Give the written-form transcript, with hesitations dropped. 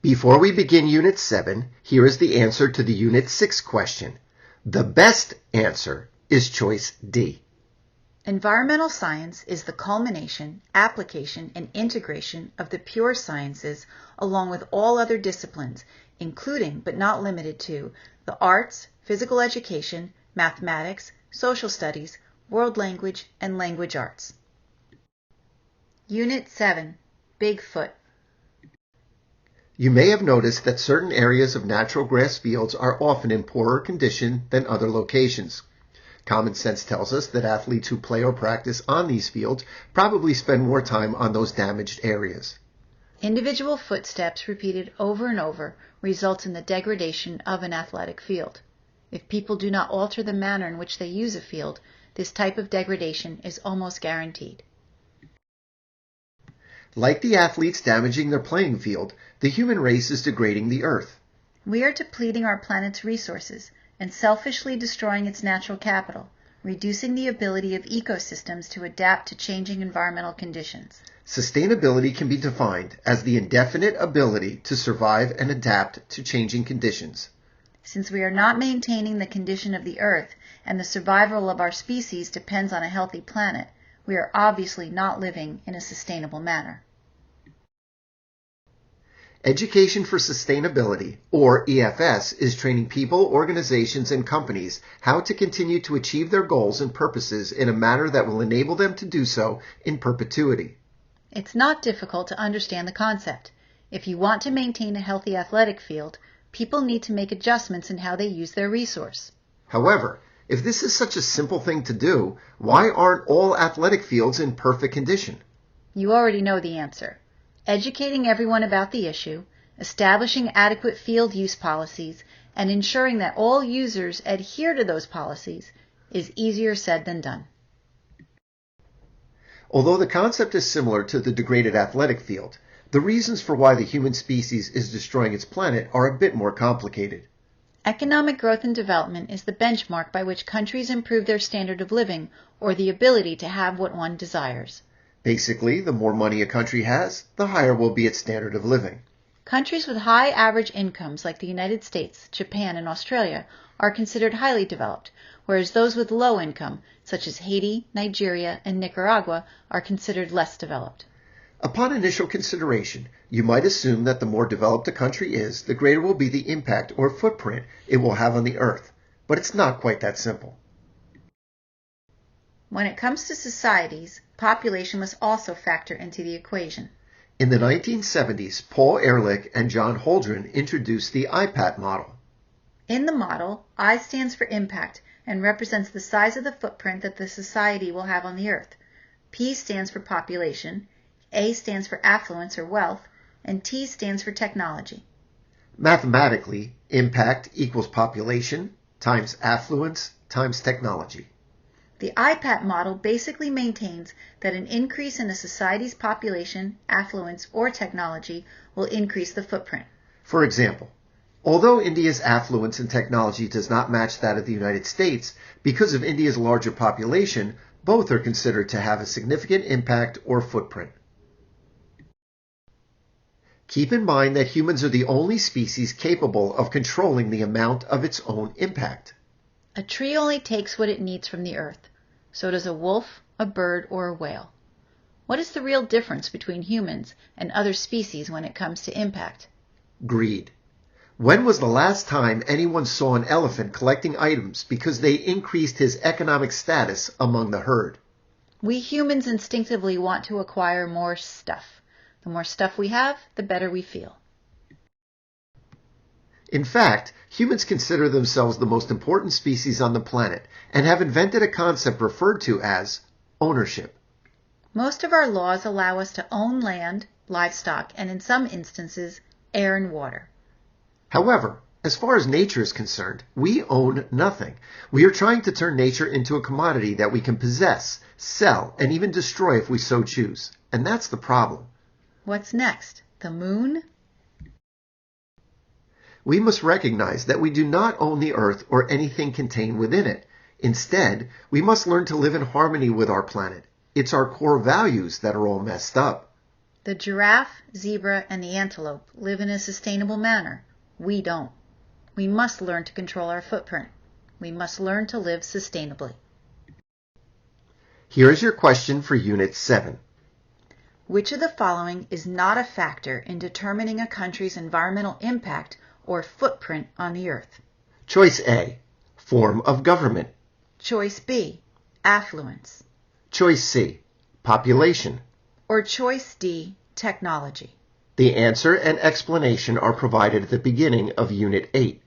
Before we begin Unit 7, here is the answer to the Unit 6 question. The best answer is choice D. Environmental science is the culmination, application, and integration of the pure sciences along with all other disciplines, including but not limited to the arts, physical education, mathematics, social studies, world language, and language arts. Unit 7, Bigfoot. You may have noticed that certain areas of natural grass fields are often in poorer condition than other locations. Common sense tells us that athletes who play or practice on these fields probably spend more time on those damaged areas. Individual footsteps repeated over and over results in the degradation of an athletic field. If people do not alter the manner in which they use a field, this type of degradation is almost guaranteed. Like the athletes damaging their playing field, the human race is degrading the earth. We are depleting our planet's resources and selfishly destroying its natural capital, reducing the ability of ecosystems to adapt to changing environmental conditions. Sustainability can be defined as the indefinite ability to survive and adapt to changing conditions. Since we are not maintaining the condition of the earth and the survival of our species depends on a healthy planet, we are obviously not living in a sustainable manner. Education for Sustainability, or EFS, is training people, organizations, and companies how to continue to achieve their goals and purposes in a manner that will enable them to do so in perpetuity. It's not difficult to understand the concept. If you want to maintain a healthy athletic field, people need to make adjustments in how they use their resource. However, if this is such a simple thing to do, why aren't all athletic fields in perfect condition? You already know the answer. Educating everyone about the issue, establishing adequate field use policies, and ensuring that all users adhere to those policies is easier said than done. Although the concept is similar to the degraded athletic field, the reasons for why the human species is destroying its planet are a bit more complicated. Economic growth and development is the benchmark by which countries improve their standard of living or the ability to have what one desires. Basically, the more money a country has, the higher will be its standard of living. Countries with high average incomes like the United States, Japan, and Australia are considered highly developed, whereas those with low income, such as Haiti, Nigeria, and Nicaragua, are considered less developed. Upon initial consideration, you might assume that the more developed a country is, the greater will be the impact or footprint it will have on the earth. But it's not quite that simple. When it comes to societies, population must also factor into the equation. In the 1970s, Paul Ehrlich and John Holdren introduced the IPAT Model. In the model, I stands for impact and represents the size of the footprint that the society will have on the earth. P stands for population, A stands for affluence or wealth, and T stands for technology. Mathematically, impact equals population times affluence times technology. The IPAT model basically maintains that an increase in a society's population, affluence, or technology will increase the footprint. For example, although India's affluence and technology does not match that of the United States, because of India's larger population, both are considered to have a significant impact or footprint. Keep in mind that humans are the only species capable of controlling the amount of its own impact. A tree only takes what it needs from the earth. So does a wolf, a bird, or a whale. What is the real difference between humans and other species when it comes to impact? Greed. When was the last time anyone saw an elephant collecting items because they increased his economic status among the herd? We humans instinctively want to acquire more stuff. The more stuff we have, the better we feel. In fact, humans consider themselves the most important species on the planet and have invented a concept referred to as ownership. Most of our laws allow us to own land, livestock, and in some instances, air and water. However, as far as nature is concerned, we own nothing. We are trying to turn nature into a commodity that we can possess, sell, and even destroy if we so choose. And that's the problem. What's next? The moon? We must recognize that we do not own the earth or anything contained within it. Instead, we must learn to live in harmony with our planet. It's our core values that are all messed up. The giraffe, zebra, and the antelope live in a sustainable manner. We don't. We must learn to control our footprint. We must learn to live sustainably. Here is your question for Unit 7. Which of the following is not a factor in determining a country's environmental impact or footprint on the earth? Choice A, form of government. Choice B, affluence. Choice C, population. Or choice D, technology. The answer and explanation are provided at the beginning of Unit 8.